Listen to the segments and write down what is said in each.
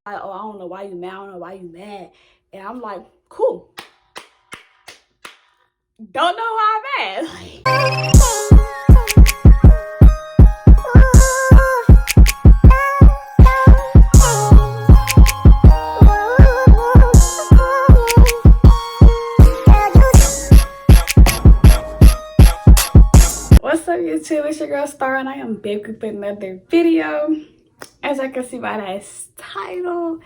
like, oh, I don't know why you mad, I don't know why you mad. And I'm like, cool. Don't know why I'm mad. What's up, YouTube? It's your girl Star, and I am back with another video. As I can see by that title,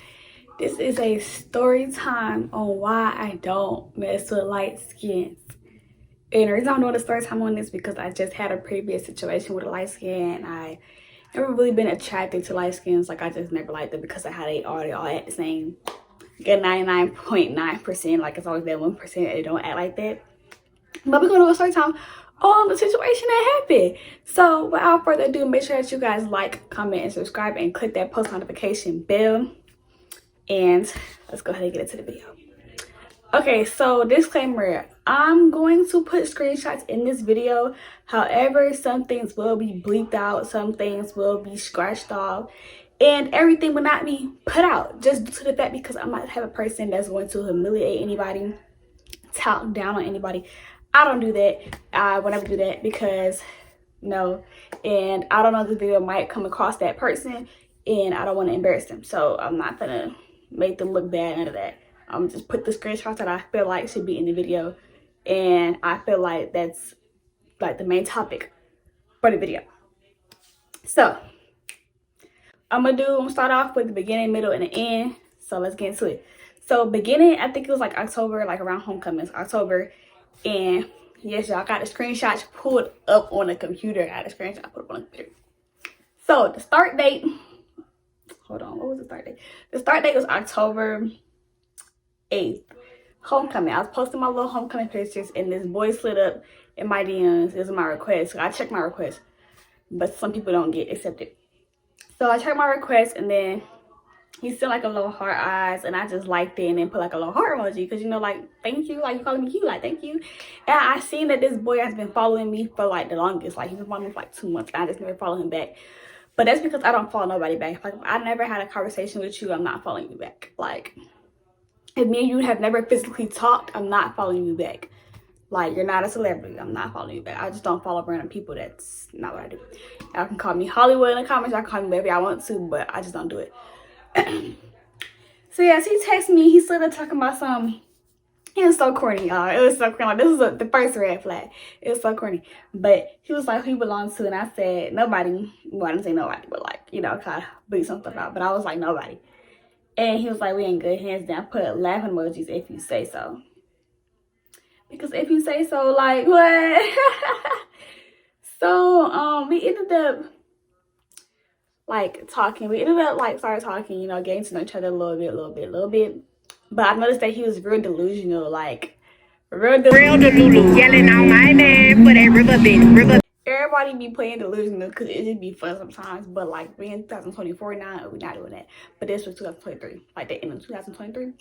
this is a story time on why I don't mess with light skins. And the reason I'm doing a story time on this because I just had a previous situation with a light skin. I never really been attracted to light skins. Like, I just never liked them because of how they are. They all act the same. Get 99.9%. Like, it's always that 1% that they don't act like that. But we're gonna do a story time on the situation that happened. So without further ado, make sure that you guys like, comment, and subscribe, and click that post notification bell. And let's go ahead and get into the video. Okay, so disclaimer, I'm going to put screenshots in this video. However, some things will be bleeped out, some things will be scratched off, and everything will not be put out, just due to the fact because I might have a person that's going to humiliate anybody, talk down on anybody. I don't do that. I would never do that because no. And I don't know if the video might come across that person and I don't want to embarrass them. So I'm not gonna make them look bad, none of that. I'm just put the screenshots that I feel like should be in the video. And I feel like that's like the main topic for the video. So I'm gonna start off with the beginning, middle, and the end. So let's get into it. So beginning, I think it was like October, like around homecomings, October. And yes, y'all, got the screenshots pulled up on the computer. I got the screenshot pulled up on the computer. So the start date, hold on, what was the start date? The start date was October 8th. Homecoming. I was posting my little homecoming pictures and this boy slid up in my DMs. It was my request. So I checked my request. But some people don't get accepted. So I checked my request and then he sent like a little heart eyes, and I just liked it and then put like a little heart emoji because, you know, like, thank you, like, you calling me cute, like, thank you. And I seen that this boy has been following me for like the longest. Like, he's been following me for like 2 months, and I just never follow him back. But that's because I don't follow nobody back. Like, if I never had a conversation with you, I'm not following you back. Like, if me and you have never physically talked, I'm not following you back. Like, you're not a celebrity, I'm not following you back. I just don't follow random people. That's not what I do. Y'all can call me Hollywood in the comments, y'all can call me whatever y'all want to, but I just don't do it. So yes, he texted me. He started talking about something. It was so corny, y'all. It was so corny. Like, this was the first red flag. It was so corny. But he was like, who you belong to? And I said, nobody. Well, I didn't say nobody, but like, you know, kind of bleep some stuff out. But I was like, nobody. And he was like, we ain't good, hands down. Put laughing emojis if you say so. Because if you say so, like, what? So we ended up like talking. We ended up like started talking, you know, getting to know each other a little bit. But I noticed that he was real delusional, like real delusional, yelling on my name for that river. Everybody be playing delusional because it just be fun sometimes. But like, we in 2024 now, we're not doing that. But this was 2023, like the end of 2023.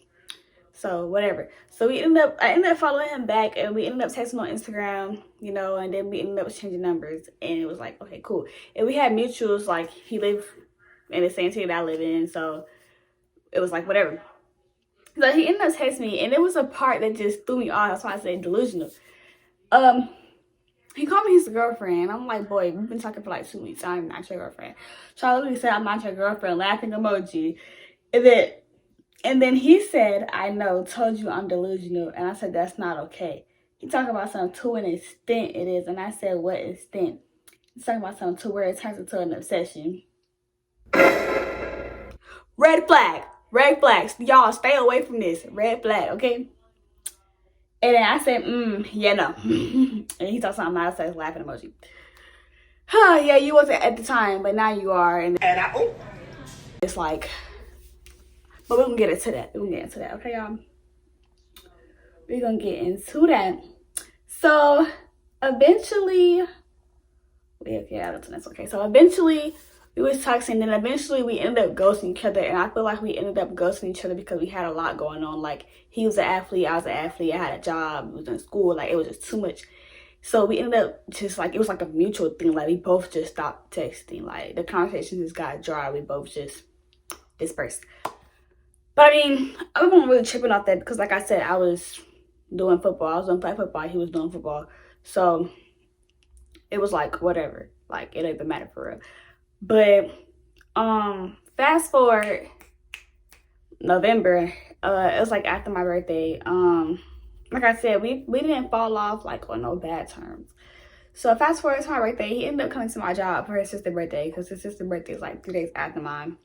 So whatever. So I ended up following him back, and we ended up texting on Instagram, you know, and then we ended up changing numbers, and it was like, okay, cool. And we had mutuals, like he lived in the same city that I live in, so it was like whatever. So he ended up texting me, and it was a part that just threw me off. That's why I said delusional. He called me his girlfriend. I'm like, boy, we've been talking for like 2 weeks. I'm not your girlfriend. So I literally said, I'm not your girlfriend, laughing emoji. And then he said, I know, told you I'm delusional. And I said, that's not okay. He talked about something to an extent it is. And I said, what extent? He's talking about something to where it turns into an obsession. Red flag. Red flags. Y'all, stay away from this. Red flag, okay? And then I said, yeah, no. And he talked something about says laughing emoji. Yeah, you wasn't at the time, but now you are. And it's like... But we're going to get into that. We're going to get into that. Okay, y'all? We're going to get into that. So, eventually... Okay, so eventually, we was texting. And then eventually, we ended up ghosting each other. And I feel like we ended up ghosting each other because we had a lot going on. Like, he was an athlete. I was an athlete. I had a job. We was in school. Like, it was just too much. So, we ended up just, like, it was like a mutual thing. Like, we both just stopped texting. Like, the conversation just got dry. We both just dispersed. But I mean, I wasn't really tripping off that because, like I said, I was doing football. I was doing flag football. He was doing football. So it was like, whatever. Like, it didn't even matter for real. But fast forward November, it was like after my birthday. Like I said, we didn't fall off like on no bad terms. So fast forward to my birthday, he ended up coming to my job for his sister's birthday because his sister's birthday is like 3 days after mine.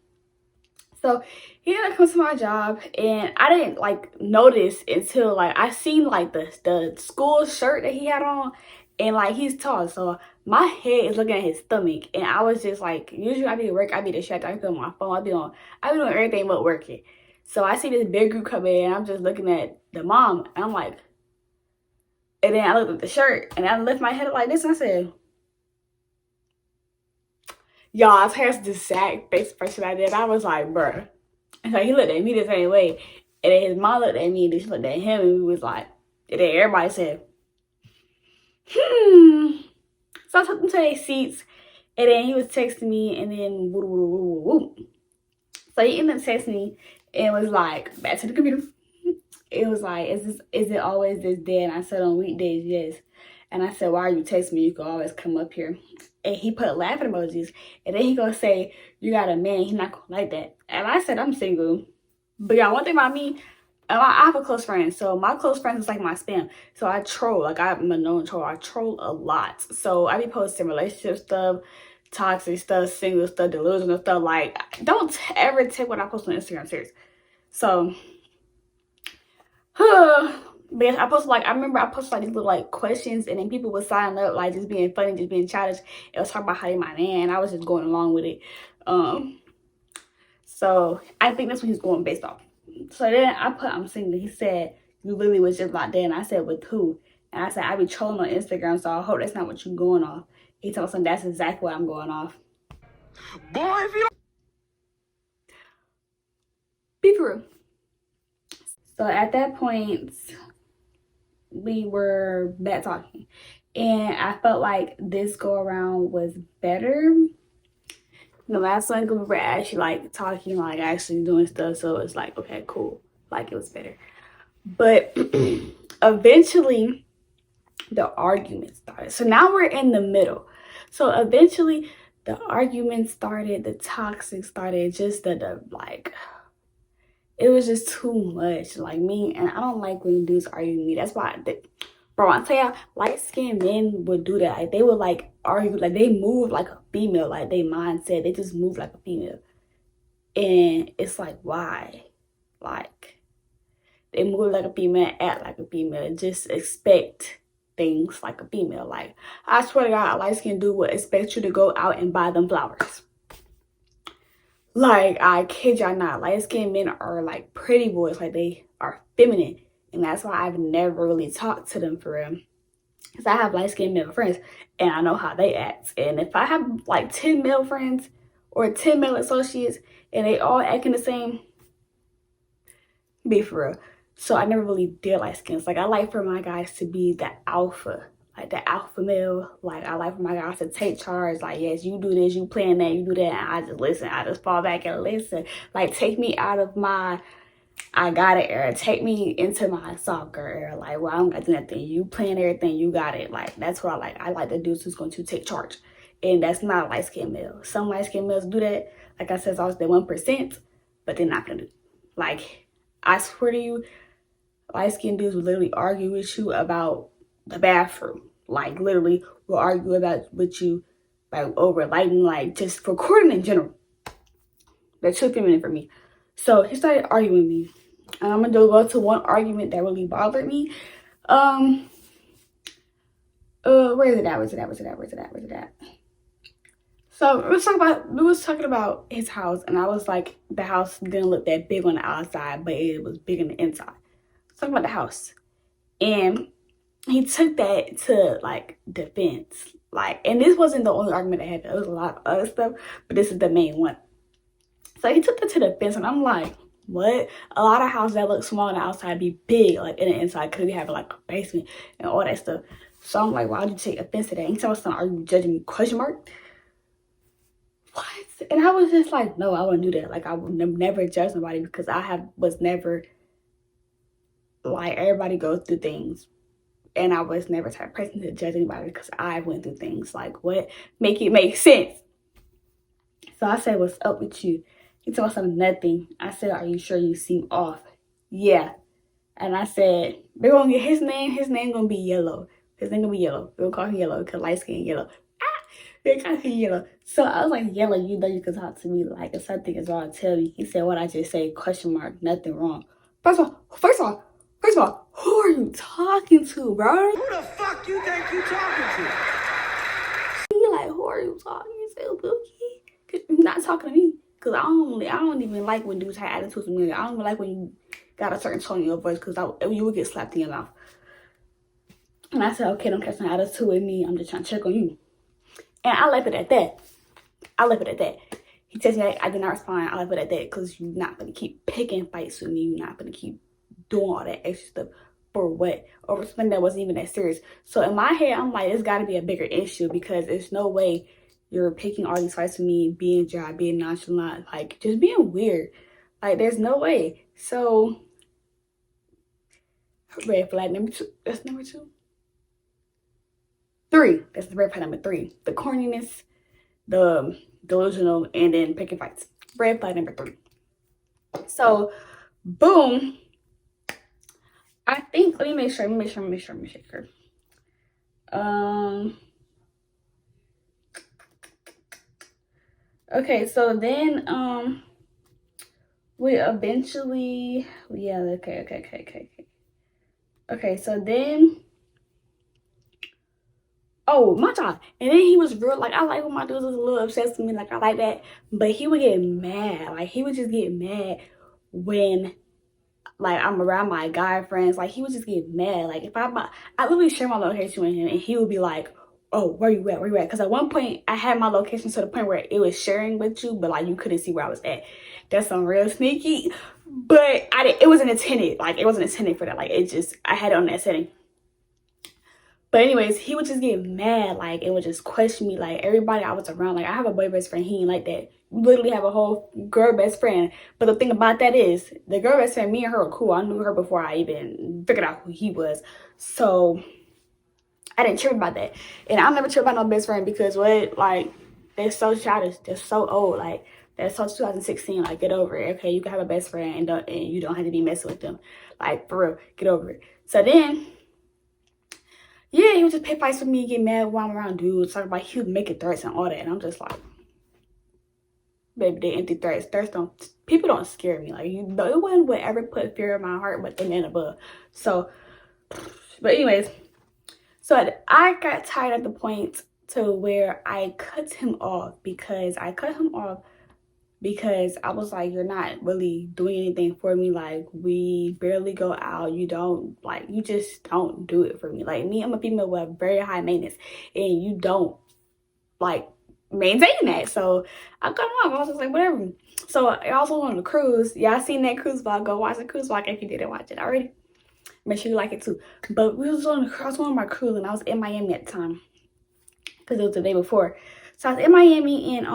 So he ended up coming to my job, and I didn't like notice until like I seen like the school shirt that he had on, and like he's tall, so my head is looking at his stomach, and I was just like, usually I be at work, I be distracted, I be on my phone, I be doing everything but working. So I see this big group come in, and I'm just looking at the mom, and I'm like, and then I looked at the shirt, and I lift my head like this, and I said, y'all, I passed the exact face person I did. I was like, bruh. And so he looked at me the same way. And then his mom looked at me and she looked at him and we was like, and then everybody said, So I took them to their seats, and then he was texting me, and then woo, woo, woo, woo, woo. So he ended up texting me and was like, back to the computer. It was like, is it always this day? And I said, on weekdays, yes. And I said, why are you texting me? You can always come up here. And he put laughing emojis. And then he gonna say, you got a man, he's not gonna like that. And I said, I'm single. But y'all, one thing about me, I have a close friend. So my close friends is like my spam. So I troll. Like, I'm a known troll. I troll a lot. So I be posting relationship stuff, toxic stuff, single stuff, delusional stuff. Like, don't ever take what I post on Instagram serious. So but I posted like, I remember I posted like these little like questions, and then people would sign up like just being funny, just being childish. It was talking about how they my man. I was just going along with it. So I think that's what he's going based off. So then I put, I'm single. He said, you literally was just like that. And I said, with who? And I said, I be trolling on Instagram, so I hope that's not what you going off. He told me that's exactly what I'm going off. Boy, if you be for real. So at that point, we were back talking, and I felt like this go around was better. The last one we were actually like talking, like actually doing stuff, so it's like, okay, cool, like it was better. But eventually the argument started. So now we're in the middle. So eventually the argument started, the toxic started, just the like, it was just too much. Like, me, and I don't like when dudes argue with me. That's why, bro, I tell y'all, light-skinned men would do that. Like, they would like argue, like they move like a female, like they mindset, they just move like a female. And it's like, why? Like, they move like a female, act like a female, just expect things like a female. Like, I swear to God, a light-skinned dude would expect you to go out and buy them flowers. Like, I kid y'all not, light-skinned men are like pretty boys, like they are feminine. And that's why I've never really talked to them for real. Because I have light-skinned male friends, and I know how they act. And if I have like 10 male friends or 10 male associates, and they all acting the same, be for real. So I never really did light-skins. Like, I like for my guys to be the alpha. Like, the alpha male. Like, I like for my guys to take charge. Like, yes, you do this, you plan that, you do that, and I just listen. I just fall back and listen. Like, take me out of my I got it era. Take me into my soccer era. Like, well, I don't got to do nothing. You plan everything, you got it. Like, that's what I like. I like the dudes who's going to take charge. And that's not a light-skinned male. Some light-skinned males do that. Like I said, it's always the 1%, but they're not going to do it. Like, I swear to you, light-skinned dudes will literally argue with you about the bathroom. Like, literally will argue with you like over lighting, like just recording in general. They're too feminine for me. So he started arguing with me. And I'm gonna go to one argument that really bothered me. Where is it at? So we was talking about his house, and I was like, the house didn't look that big on the outside, but it was big on the inside. Talking about the house. And he took that to like defense. Like, and this wasn't the only argument I had. There was a lot of other stuff, but this is the main one. So he took that to the fence, and I'm like, what? A lot of houses that look small on the outside be big, like in the inside, because we have like a basement and all that stuff. So I'm like, why would you take offense to that? Anytime someone, are you judging me? Question mark. What? And I was just like, no, I wouldn't do that. Like, I would never judge nobody because was never, like, everybody goes through things. And I was never the type of person to judge anybody because I went through things. Like, what? Make it make sense. So I said, what's up with you? He told me something, nothing. I said, are you sure you seem off? Yeah. And I said, they're going to get his name going to be Yellow. His name going to be Yellow. We'll call him Yellow because light skin Yellow. They call him Yellow. So I was like, Yellow, you know you can talk to me. Like, if something is wrong, tell me. He said, what I just say, question mark, nothing wrong. First of all, who are you talking to, bro? Who the fuck you think you talking to? He like, who are you talking to, Bookie? You're not talking to me. Because I don't even like when dudes have attitudes with me. I don't even like when you got a certain tone in your voice because you would get slapped in your mouth. And I said, okay, don't catch an attitude with me. I'm just trying to check on you. And I left it at that. He tells me I did not respond. I left it at that because you're not going to keep picking fights with me. You're not going to keep doing all that extra stuff. For what? Over something that wasn't even that serious. So in my head, I'm like, it's got to be a bigger issue because there's no way you're picking all these fights with me, being dry, being nonchalant, like just being weird. Like there's no way. So red flag number 2. That's number 2. 3. That's the red flag number 3. The corniness, the delusional, and then picking fights. Red flag number 3. So boom. I think, let me make sure. Okay, so then, we eventually, yeah, okay, so then, oh, my God. And then he was real, like, I like when my dudes was a little obsessed with me, like, I like that. But he would get mad. Like, he would just get mad when, like, I'm around my guy friends. Like, he would just get mad. Like, if I literally share my location with him, and he would be like, oh, where you at? Because at one point, I had my location to the point where it was sharing with you, but, like, you couldn't see where I was at. That's some real sneaky. But it wasn't intended. Like, it wasn't intended for that. Like, I had it on that setting. But anyways, he would just get mad, like, and would just question me, like, everybody I was around. Like, I have a boy best friend, he ain't like that. We literally have a whole girl best friend. But the thing about that is, the girl best friend, me and her were cool. I knew her before I even figured out who he was. So, I didn't trip about that. And I'll never trip about no best friend because what, like, they're so childish. They're so old. Like, they're so 2016. Like, get over it. Okay, you can have a best friend and you don't have to be messing with them. Like, for real, get over it. So then, yeah, he would just pick fights with me, get mad while I'm around dudes, talk about he was making threats and all that. And I'm just like, baby, they empty threats. People don't scare me. Like, no one would ever put fear in my heart but the man above. So, but anyways, so I got tired at the point to where I cut him off because I was like, you're not really doing anything for me. Like, we barely go out. You just don't do it for me. Like, me, I'm a female with very high maintenance, and you don't, like, maintain that. So I cut him off. I was just like, whatever. So I also on the cruise. Y'all seen that cruise vlog? Go watch the cruise vlog if you didn't watch it already. Make sure you like it too. But I was on my cruise, and I was in Miami at the time because it was the day before. So I was in Miami, and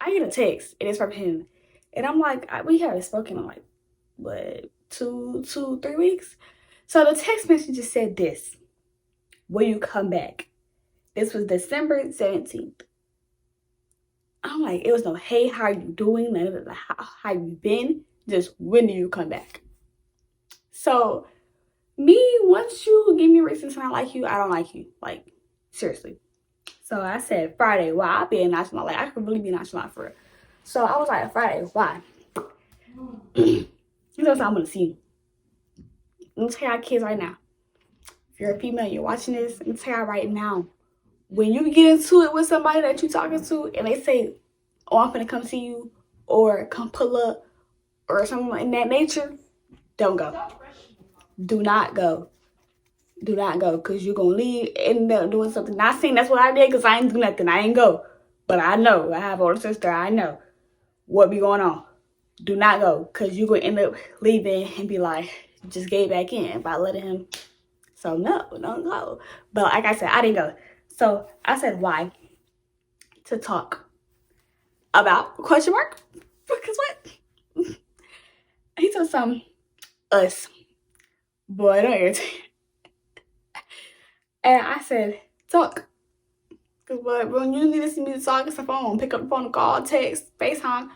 I get a text, and it's from him. And I'm like, we haven't spoken in like, what, 3 weeks? So the text message just said this: will you come back? This was December 17th. I'm like, it was no, hey, how are you doing? None of it, how you been? Just, when do you come back? So, me, once you give me a reason to not like you, I don't like you. Like, seriously. So I said, Friday, why? I'll be nonchalant. Like, I could really be nonchalant for it. So I was like, Friday, why? He said, I'm going to see you. Let me tell y'all kids right now. If you're a female, you're watching this, let me tell y'all right now. When you get into it with somebody that you're talking to, and they say, oh, I'm going to come see you, or come pull up, or something in that nature, don't go. Do not go. Do not go, because you're going to leave and end up doing something. Not saying that's what I did, because I ain't do nothing. I ain't go. But I know. I have an older sister. I know what be going on. Do not go, because you're going to end up leaving and be like, just get back in by letting him. So, no, don't go. But like I said, I didn't go. So, I said, why? To talk. About? Question mark? Because what? He told some us. Boy, don't irritate. And I said, talk. But when you need to see me talk, it's the phone. Pick up the phone, call, text, FaceTime,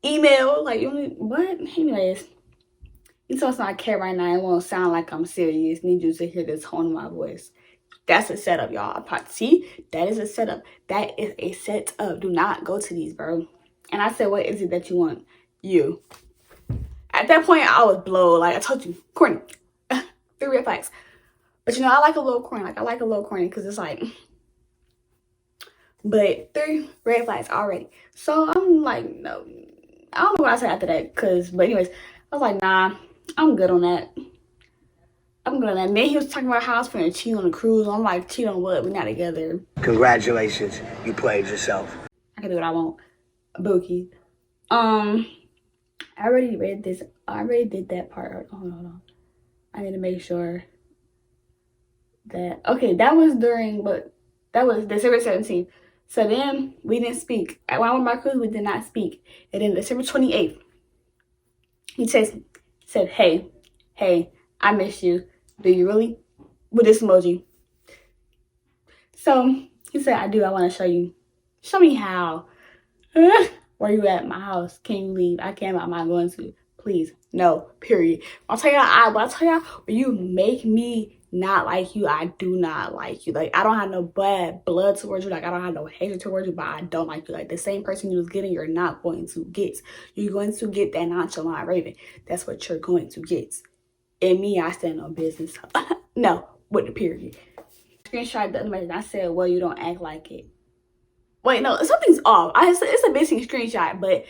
email. Like, you need, what? Anyways, he told me I care right now. It won't sound like I'm serious. Need you to hear the tone of my voice. That's a setup, y'all. See, that is a setup. That is a setup. Do not go to these, bro. And I said, what is it that you want? You. At that point, I was blown. Like I told you, corny. 3 red flags. But you know, I like a little corny. Like I like a little corny because it's like, but 3 red flags already. So I'm like, no. I don't know what I said after that. But anyways, I was like, nah, I'm good on that. I'm good on that. Then he was talking about how I was finna cheat on the cruise. I'm like, cheat on what? We're not together. Congratulations, you played yourself. I can do what I want. Bookie. I already read this. I already did that part. Hold on. I need to make sure that, okay, that was during, but that was December 17th. So then we didn't speak. When I went on my cruise, we did not speak. And then December 28th, he texted me, said, hey, I miss you. Do you really? With this emoji. So he said, I do. I want to show you. Show me how. Where you at? My house. Can you leave? I can't. I'm not going to. Please. No. Period. I'll tell y'all, when you make me not like you, I do not like you. Like, I don't have no bad blood towards you. Like, I don't have no hatred towards you, but I don't like you. Like, the same person you was getting, you're not going to get. You're going to get that nonchalant Raven. That's what you're going to get. And me, I stand on business. No, with the period. Screenshot the other message. I said, well, you don't act like it. Wait, no, something's off. It's a missing screenshot, but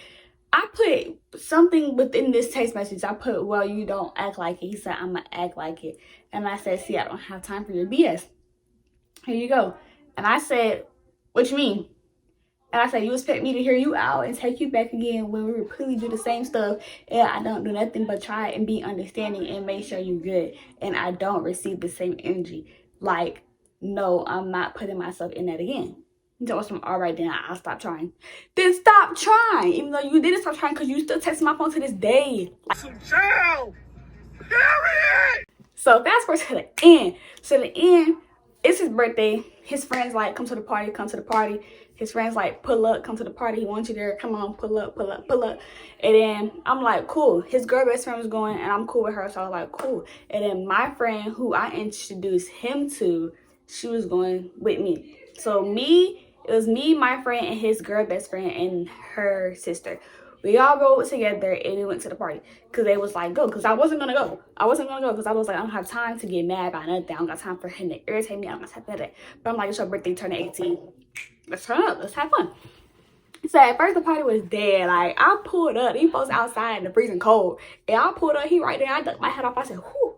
I put something within this text message. I put, well, you don't act like it. He said, I'm going to act like it. And I said, see, I don't have time for your BS. Here you go. And I said, what you mean? And I said, you expect me to hear you out and take you back again when we repeatedly do the same stuff, and I don't do nothing but try and be understanding and make sure you're good, and I don't receive the same energy. Like, no, I'm not putting myself in that again. So I'm all right, then I'll stop trying. Then stop trying, even though you didn't stop trying because you still text my phone to this day. Like, Some child! Period! so fast forward to the end. So the end, it's his birthday. His friends like, come to the party, come to the party. His friends like, pull up, come to the party. He wants you there. Come on, pull up, pull up, pull up. And then I'm like, cool. His girl best friend was going and I'm cool with her. So I was like, cool. And then my friend who I introduced him to, she was going with me. So it was me, my friend, and his girl best friend and her sister. We all rode together and we went to the party because they was like, go. Because I wasn't going to go. Because I was like, I don't have time to get mad about nothing. I don't got time for him to irritate me. I don't got time for that. But I'm like, it's your birthday, turning 18. Let's turn up. Let's have fun. So at first the party was dead. Like, I pulled up. These folks outside in the freezing cold. And I pulled up. He right there. I ducked my head off. I said, whoo.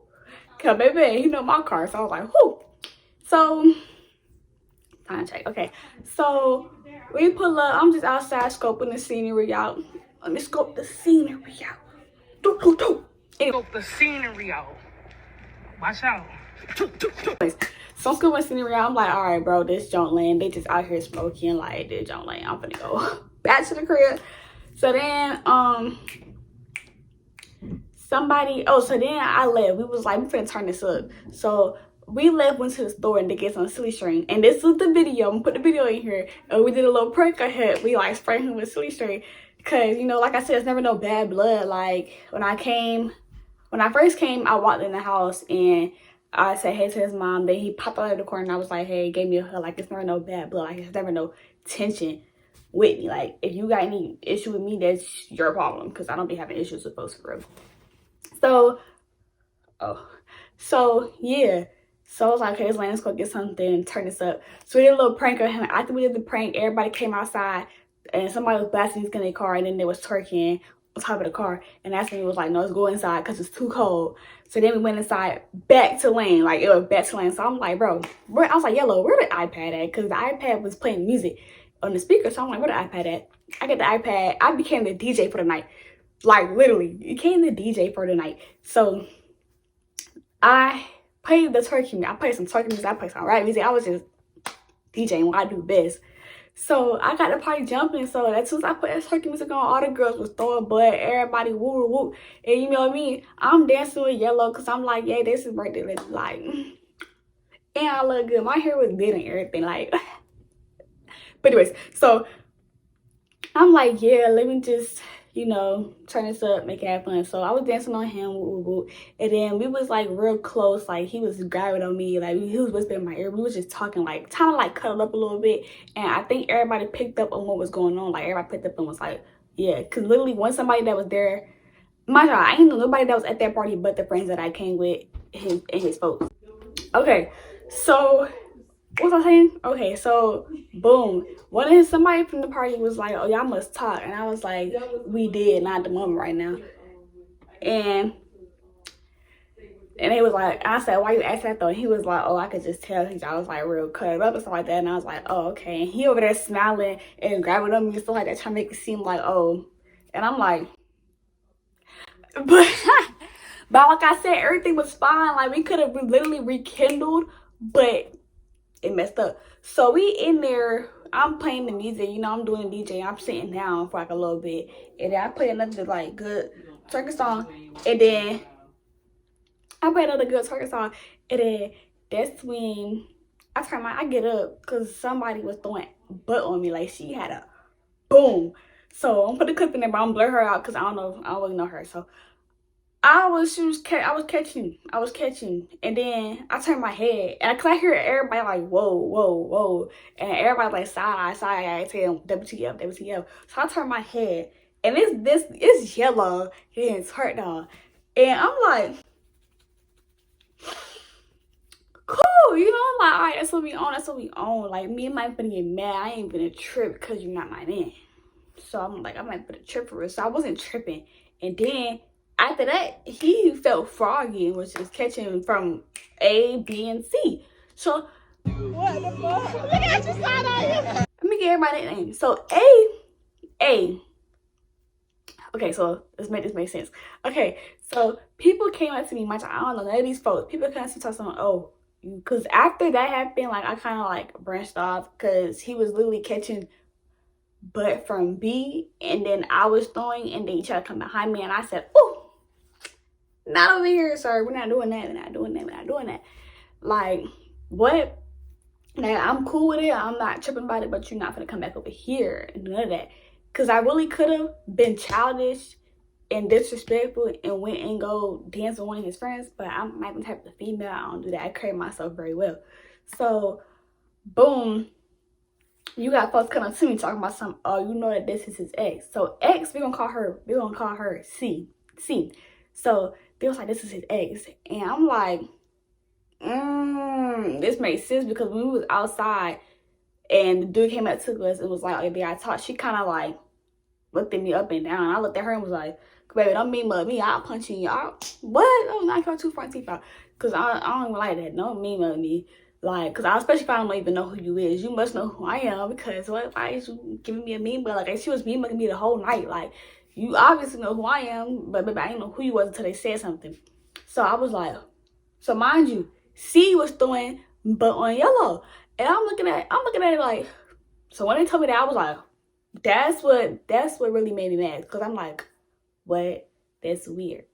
Cause baby, he know my car. So I was like, whoo. So, time check. Okay. So, we pull up. I'm just outside scoping the scenery out. Let me scope the scenery out. Anyway. Scope the scenery out. Watch out. So I'm scoping the scenery out. I'm like, all right, bro, this joint lane. They just out here smoking. Like, this joint lane. I'm finna go back to the crib. So then, so then I left. We was like, we finna turn this up. So we left, went to the store and to get some silly string. And this was the video. I'm gonna put the video in here. And we did a little prank I had. We like sprayed him with silly string. Cause, you know, like I said, it's never no bad blood. Like, when I first came, I walked in the house and I said hey to his mom. Then he popped out of the corner and I was like, hey, gave me a hug. Like, it's never no bad blood. Like, it's never no tension with me. Like, if you got any issue with me, that's your problem. Because I don't be having issues with folks for real. So, yeah. So I was like, okay, let's go get something and turn this up. So we did a little prank on him. After we did the prank, everybody came outside and somebody was blasting in their car and then they was twerking on top of the car. And that's when he was like, no, let's go inside because it's too cold. So then we went inside back to lane. Like, it was back to lane. So I'm like, bro, I was like, Yellow, where the iPad at? Because the iPad was playing music on the speaker. So I'm like, where the iPad at? I get the iPad. I became the DJ for the night. Like, literally, became the DJ for the night. So I played the twerking music. I played some twerking music. I played some rap music. I was just DJing what I do best. So I got the party jumping. So as soon as I put that turkey music on, all the girls was throwing blood, everybody woo woo woo. And you know me, I'm dancing with Yellow because I'm like, yeah, this is birthday. Like, and I look good. My hair was lit and everything. Like, but anyways, so I'm like, yeah, let me just, you know, turn this up, make it have fun. So I was dancing on him, woo, woo, woo. And then we was like real close, like he was grabbing on me, like he was whispering in my ear. We was just talking, like kind of like cuddled up a little bit. And I think everybody picked up on what was going on. Like everybody picked up and was like, yeah, because literally one somebody that was there, my God, I ain't know nobody that was at that party but the friends that I came with and his folks. Okay, so what was I saying? Okay, so boom. Somebody from the party was like, oh, y'all must talk. And I was like, we did, not at the moment right now. And he was like, I said, why you ask that though? And he was like, oh, I could just tell I was like real cut up and stuff like that. And I was like, oh, okay. And he over there smiling and grabbing on me and stuff like that, trying to make it seem like, oh. And I'm like, but like I said, everything was fine. Like we could have literally rekindled, but it messed up. So we in there, I'm playing the music, you know, I'm doing the DJ, I'm sitting down for like a little bit, and then I play another like good turkey song, and then I play another good turkey song, and then that's when I get up because somebody was throwing butt on me, like she had a boom. So I'm put the clip in there, but I'm blur her out because I don't really know her. So I was catching, and then I turned my head, and I hear everybody like, whoa, whoa, whoa, and everybody like, side, I tell them, WTF, WTF. So I turned my head, and it's Yellow, it's hurt dog, and I'm like, cool, you know, I'm like, all right, that's what we on, like, me and Mike finna get mad, I ain't gonna trip because you're not my man. So I'm like, I might put a trip for real, so I wasn't tripping, and then after that, he felt froggy and was just catching from A, B, and C. So, what the fuck? Look at your side on you. Let me get everybody that name. So, A. Okay, so let's make this make sense. Okay, so people came up to me, I don't know, none of these folks. People came up to me talking about, oh, because after that happened, like, I kind of, like, branched off because he was literally catching butt from B, and then I was throwing, and then he tried to come behind me, and I said, oh, not over here, sir. We're not doing that. Like, what? Like, I'm cool with it. I'm not tripping about it, but you're not gonna come back over here and none of that. Because I really could have been childish and disrespectful and went and go dance with one of his friends, but I'm not the type of female. I don't do that. I carry myself very well. So, boom. You got folks coming to me talking about something. Oh, you know that this is his ex. So, ex, we're gonna call her C. So, they was like, this is his ex. And I'm like, this makes sense because when we was outside and the dude came up to us and was like, oh, yeah, I talked, she kind of like looked at me up and down. I looked at her and was like, baby, don't mean mug me. I'll punch you out. What? I'm not going to front teeth out. Because I don't even like that. Don't mean mug me. Like, because especially if I don't even know who you is. You must know who I am because why is you giving me a mean mug? Like, she was mean mugging me the whole night. Like, you obviously know who I am, but baby, I didn't know who you was until they said something. So I was like, so mind you, C was throwing butt on Yellow. And I'm looking at it like, so when they told me that, I was like, that's what really made me mad. Because I'm like, what? That's weird.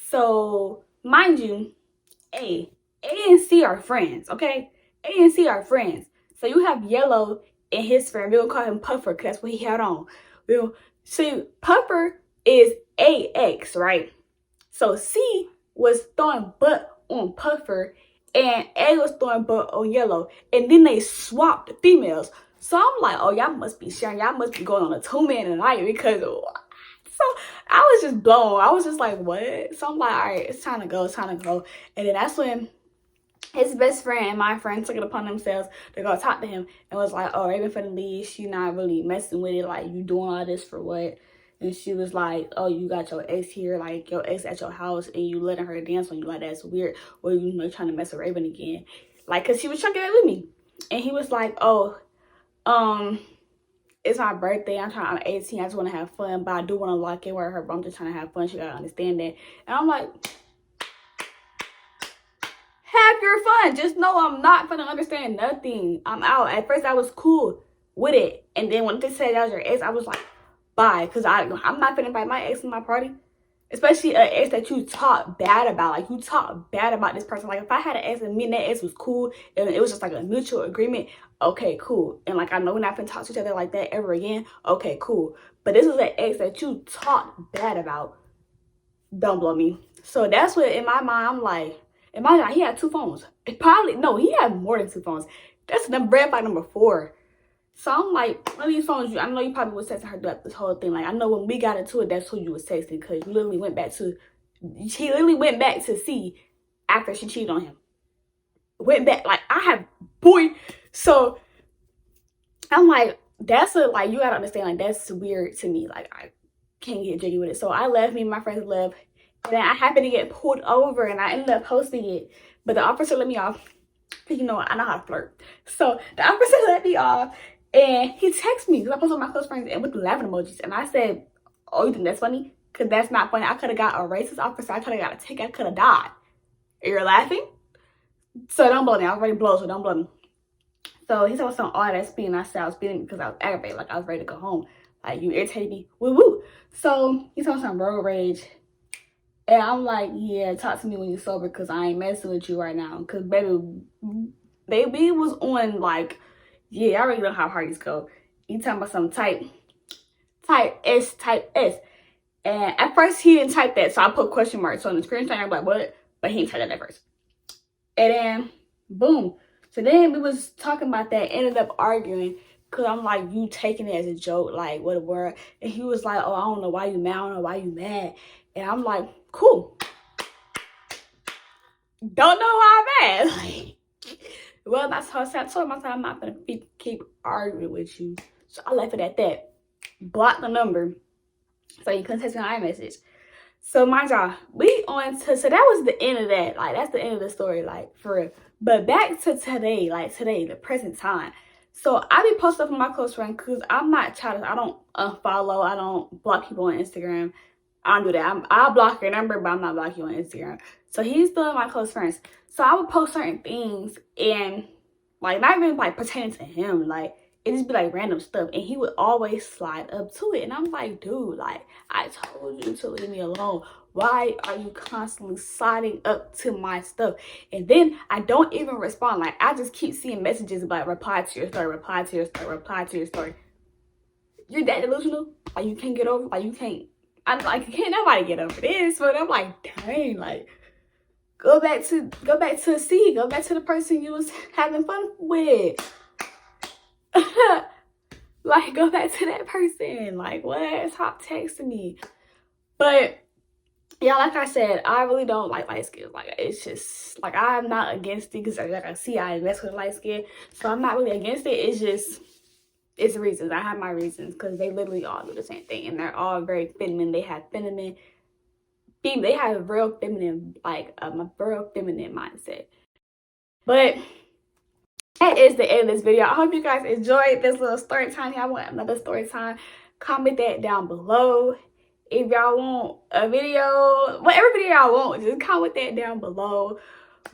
So mind you, A and C are friends, okay? A and C are friends. So you have Yellow and his friend. We're gonna call him Puffer because that's what he had on. See, Puffer is AX, right? So C was throwing butt on Puffer and A was throwing butt on Yellow. And then they swapped the females. So I'm like, oh, y'all must be sharing. Y'all must be going on a 2-man tonight because... So I was just blown. I was just like, what? So I'm like, all right, it's time to go. And then that's when his best friend and my friend took it upon themselves to go talk to him and was like, oh, Raven finna leave. She not really messing with it. Like, you doing all this for what? And she was like, oh, you got your ex here, like your ex at your house, and you letting her dance on you. Like, that's weird. Or you know, trying to mess with Raven again. Like, because she was trying to get with me. And he was like, oh, it's my birthday. I'm 18. I just want to have fun, but I do want to lock in with her. But I'm just trying to have fun. She gotta understand that. And I'm like, have your fun. Just know I'm not gonna understand nothing. I'm out. At first, I was cool with it. And then when they said that was your ex, I was like, bye. Because I'm not finna invite my ex in my party. Especially an ex that you talk bad about. Like, you talk bad about this person. Like, if I had an ex and me and that ex was cool and it was just like a mutual agreement, okay, cool. And like, I know we're not gonna talk to each other like that ever again, okay, cool. But this is an ex that you talk bad about. Don't blow me. So that's what, in my mind, I'm like, in my mind, he had 2 phones. No, he had more than 2 phones. That's bread by number 4. So I'm like, one of these phones, I know you probably was texting her throughout this whole thing. Like, I know when we got into it, that's who you was texting, because you literally went back to, she literally went back to see after she cheated on him. Went back, like, I have, boy. So I'm like, that's like, you gotta understand, like, that's weird to me. Like, I can't get jiggy with it. So I left, me and my friends left, and then I happened to get pulled over, and I ended up posting it, but the officer let me off. You know, I know how to flirt. So the officer let me off. And he texted me because I posted my close friends and with the laughing emojis. And I said, oh, you think that's funny? Because that's not funny. I could have got a racist officer. I could have got a ticket. I could have died. You're laughing? So don't blow me. I was ready to blow, so don't blow me. So he said some all that speeding. I said I was speeding because I was aggravated. Like, I was ready to go home. Like, you irritated me. Woo woo. So he told some road rage. And I'm like, yeah, talk to me when you're sober because I ain't messing with you right now. Because baby was on like, yeah, I already know how parties go. You talking about some type S. And at first he didn't type that, so I put question marks on the screen. I'm like, what? But he didn't type that at first. And then, boom. So then we was talking about that, ended up arguing. Because I'm like, you taking it as a joke, like, what a word. And he was like, oh, I don't know why you mad. I don't know why you mad. And I'm like, cool. Don't know why I'm mad. Like, well, that's how I told myself I'm not going to keep arguing with you. So I left it at that. Block the number so you couldn't text me on iMessage. So mind y'all, we on to, so that was the end of that. Like, that's the end of the story, like, for real. But back to today, like today, the present time. So I be posting up with my close friend because I'm not childish. I don't unfollow. I don't block people on Instagram. I don't do that. I'll block your number, but I'm not blocking you on Instagram. So he's still my close friends. So I would post certain things and like not even like pertaining to him. Like it just be like random stuff. And he would always slide up to it. And I'm like, dude, like I told you to leave me alone. Why are you constantly sliding up to my stuff? And then I don't even respond. Like I just keep seeing messages about reply to your story, reply to your story, reply to your story. You're that delusional? Like you can't get over, like you can't, I'm like, can't nobody get over this. But I'm like, dang, like go back to C, go back to the person you was having fun with. Like go back to that person. Like what? Stop texting me. But yeah, like I said, I really don't like light skin. Like it's just like I'm not against it because like I see I mess with light skin, so I'm not really against it. It's just it's reasons. I have my reasons because they literally all do the same thing and they're all very feminine. They have feminine. They have real feminine, like a real feminine mindset. But that is the end of this video. I hope you guys enjoyed this little story time. Y'all want another story time? Comment that down below. If y'all want a video, whatever video y'all want, just comment that down below.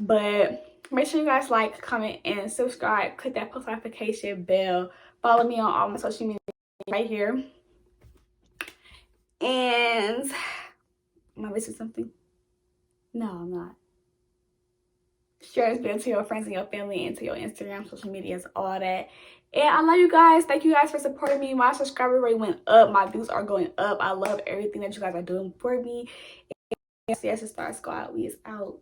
But make sure you guys like, comment, and subscribe. Click that post notification bell. Follow me on all my social media right here. And am I missing something? No, I'm not. Share this video to your friends and your family and to your Instagram, social medias, all that. And I love you guys. Thank you guys for supporting me. My subscriber rate went up. My views are going up. I love everything that you guys are doing for me. And yes, the Star Squad, we is out.